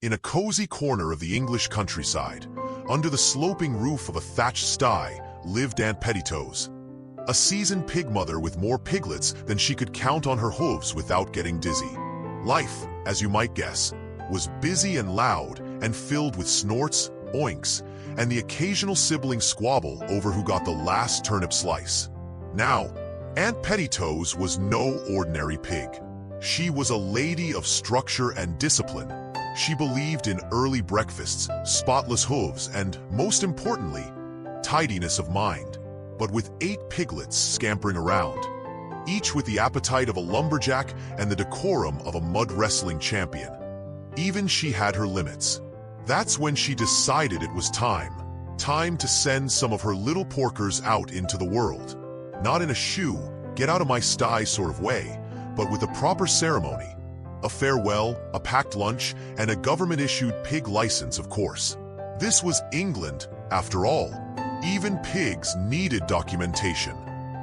In a cozy corner of the English countryside, under the sloping roof of a thatched sty, lived Aunt Petitoes, a seasoned pig mother with more piglets than she could count on her hooves without getting dizzy. Life, as you might guess, was busy and loud and filled with snorts, oinks, and the occasional sibling squabble over who got the last turnip slice. Now, Aunt Petitoes was no ordinary pig. She was a lady of structure and discipline. She believed in early breakfasts, spotless hooves, and, most importantly, tidiness of mind. But with 8 piglets scampering around, each with the appetite of a lumberjack and the decorum of a mud wrestling champion, even she had her limits. That's when she decided it was time to send some of her little porkers out into the world. Not in a shoo, get out of my sty sort of way, but with a proper ceremony. A farewell, a packed lunch, and a government-issued pig license, of course. This was England, after all. Even pigs needed documentation.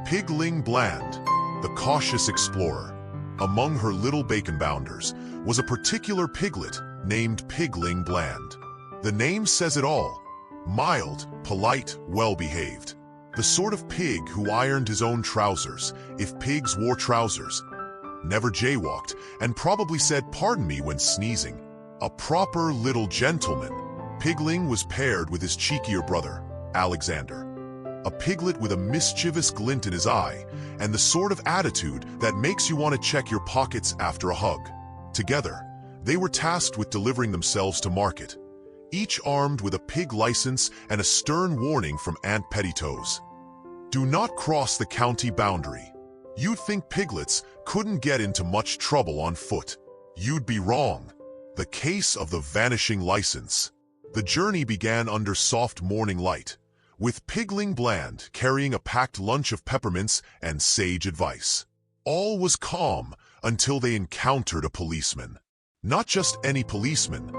Pigling Bland, the cautious explorer. Among her little bacon bounders was a particular piglet named Pigling Bland. The name says it all. Mild, polite, well-behaved. The sort of pig who ironed his own trousers, if pigs wore trousers. Never jaywalked, and probably said pardon me when sneezing. A proper little gentleman. Pigling was paired with his cheekier brother, Alexander. A piglet with a mischievous glint in his eye, and the sort of attitude that makes you want to check your pockets after a hug. Together, they were tasked with delivering themselves to market, each armed with a pig license and a stern warning from Aunt Petitoes. Do not cross the county boundary. You'd think piglets couldn't get into much trouble on foot. You'd be wrong. The case of the vanishing license. The journey began under soft morning light, with Pigling Bland carrying a packed lunch of peppermints and sage advice. All was calm until they encountered a policeman. Not just any policeman.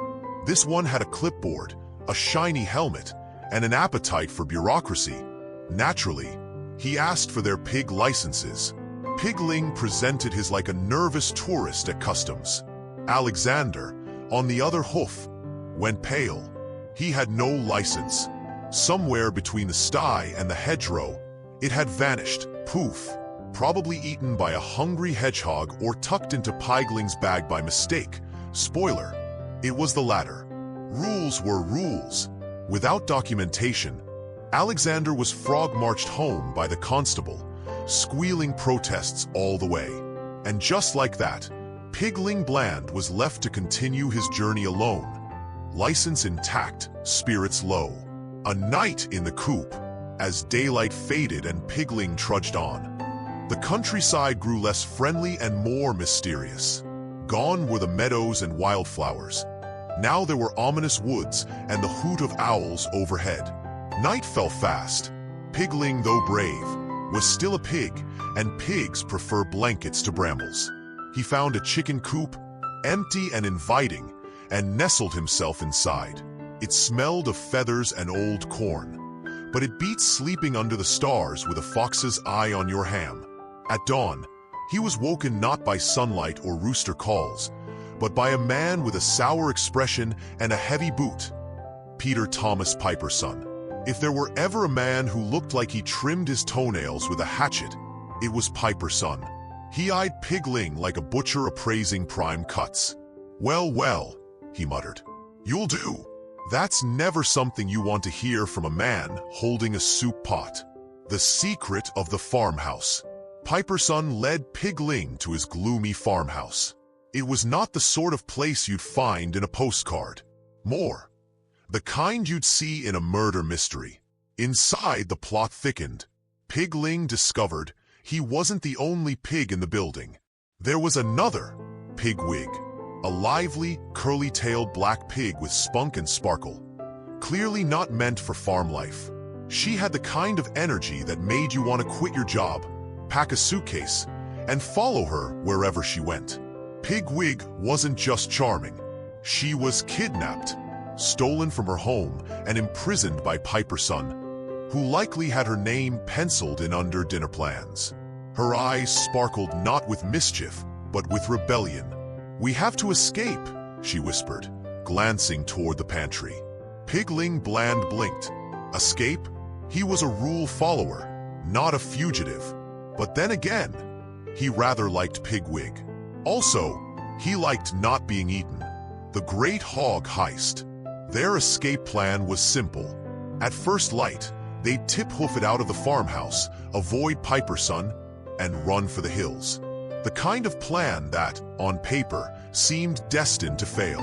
This one had a clipboard, a shiny helmet, and an appetite for bureaucracy. Naturally, he asked for their pig licenses. Pigling presented his like a nervous tourist at customs. Alexander, on the other hoof, went pale. He had no license. Somewhere between the sty and the hedgerow, it had vanished, poof, probably eaten by a hungry hedgehog or tucked into Pigling's bag by mistake. Spoiler, it was the latter. Rules were rules. Without documentation, Alexander was frog-marched home by the constable, squealing protests all the way. And just like that, Pigling Bland was left to continue his journey alone. License intact, spirits low. A night in the coop, as daylight faded and Pigling trudged on. The countryside grew less friendly and more mysterious. Gone were the meadows and wildflowers. Now there were ominous woods and the hoot of owls overhead. Night fell fast. Pigling, though brave, was still a pig, and pigs prefer blankets to brambles. He found a chicken coop, empty and inviting, and nestled himself inside. It smelled of feathers and old corn, but it beat sleeping under the stars with a fox's eye on your ham. At dawn, he was woken not by sunlight or rooster calls, but by a man with a sour expression and a heavy boot. Peter Thomas Piper's son. If there were ever a man who looked like he trimmed his toenails with a hatchet, it was Piper's son. He eyed Pigling like a butcher appraising prime cuts. Well, well, he muttered. You'll do. That's never something you want to hear from a man holding a soup pot. The secret of the farmhouse. Piper's son led Pigling to his gloomy farmhouse. It was not the sort of place you'd find in a postcard. More, the kind you'd see in a murder mystery. Inside, the plot thickened. Pigling discovered he wasn't the only pig in the building. There was another, Pig-wig, a lively, curly-tailed black pig with spunk and sparkle. Clearly not meant for farm life. She had the kind of energy that made you want to quit your job, pack a suitcase, and follow her wherever she went. Pig-wig wasn't just charming. She was kidnapped, stolen from her home, and imprisoned by Piper's son, who likely had her name penciled in under dinner plans. Her eyes sparkled not with mischief, but with rebellion. "We have to escape," she whispered, glancing toward the pantry. Pigling Bland blinked. Escape? He was a rule follower, not a fugitive. But then again, he rather liked Pig-wig. Also, he liked not being eaten. The Great Hog Heist. Their escape plan was simple. At first light, they'd tip-hoof it out of the farmhouse, avoid Piper's son, and run for the hills. The kind of plan that, on paper, seemed destined to fail.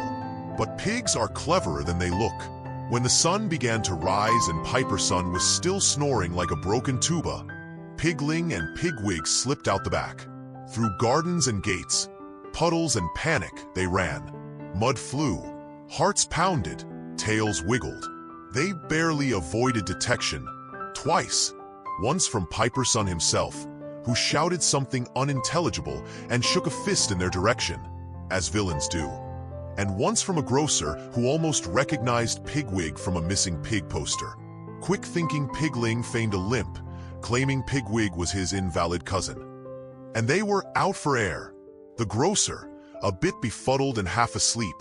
But pigs are cleverer than they look. When the sun began to rise and Piper's son was still snoring like a broken tuba, Pigling and Pig-wig slipped out the back. Through gardens and gates, puddles and panic, they ran. Mud flew, hearts pounded, tails wiggled. They barely avoided detection. Twice. Once from Piper's son himself, who shouted something unintelligible and shook a fist in their direction, as villains do. And once from a grocer who almost recognized Pig-wig from a missing pig poster. Quick-thinking Pigling feigned a limp, claiming Pig-wig was his invalid cousin. And they were out for air. The grocer, a bit befuddled and half asleep,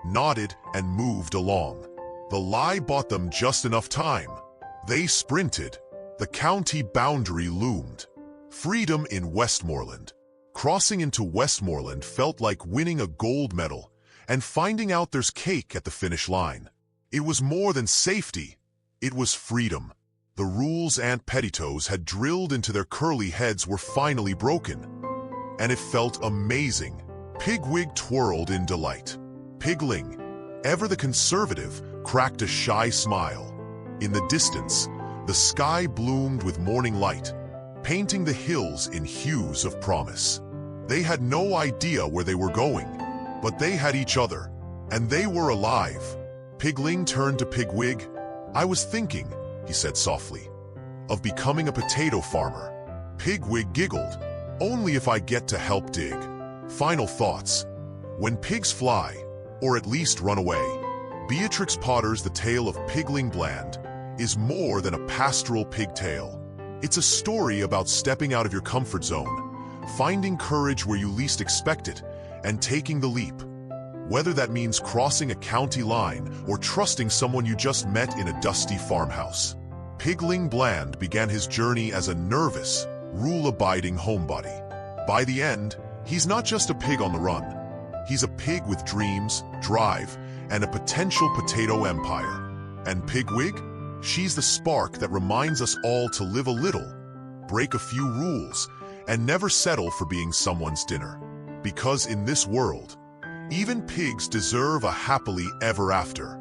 nodded and moved along. The lie bought them just enough time. They sprinted. The county boundary loomed. Freedom in Westmoreland. Crossing into Westmoreland felt like winning a gold medal and finding out there's cake at the finish line. It was more than safety. It was freedom. The rules Aunt Petitoes had drilled into their curly heads were finally broken. And it felt amazing. Pig-wig twirled in delight. Pigling, ever the conservative, cracked a shy smile. In the distance, the sky bloomed with morning light, painting the hills in hues of promise. They had no idea where they were going, but they had each other, and they were alive. Pigling turned to Pig-wig. "I was thinking," he said softly, "of becoming a potato farmer." Pig-wig giggled. "Only if I get to help dig." Final thoughts. When pigs fly, or at least run away, Beatrix Potter's The Tale of Pigling Bland is more than a pastoral pig tale. It's a story about stepping out of your comfort zone, finding courage where you least expect it, and taking the leap. Whether that means crossing a county line or trusting someone you just met in a dusty farmhouse. Pigling Bland began his journey as a nervous, rule-abiding homebody. By the end, he's not just a pig on the run. He's a pig with dreams, drive, and a potential potato empire. And Pig-wig? She's the spark that reminds us all to live a little, break a few rules, and never settle for being someone's dinner. Because in this world, even pigs deserve a happily ever after.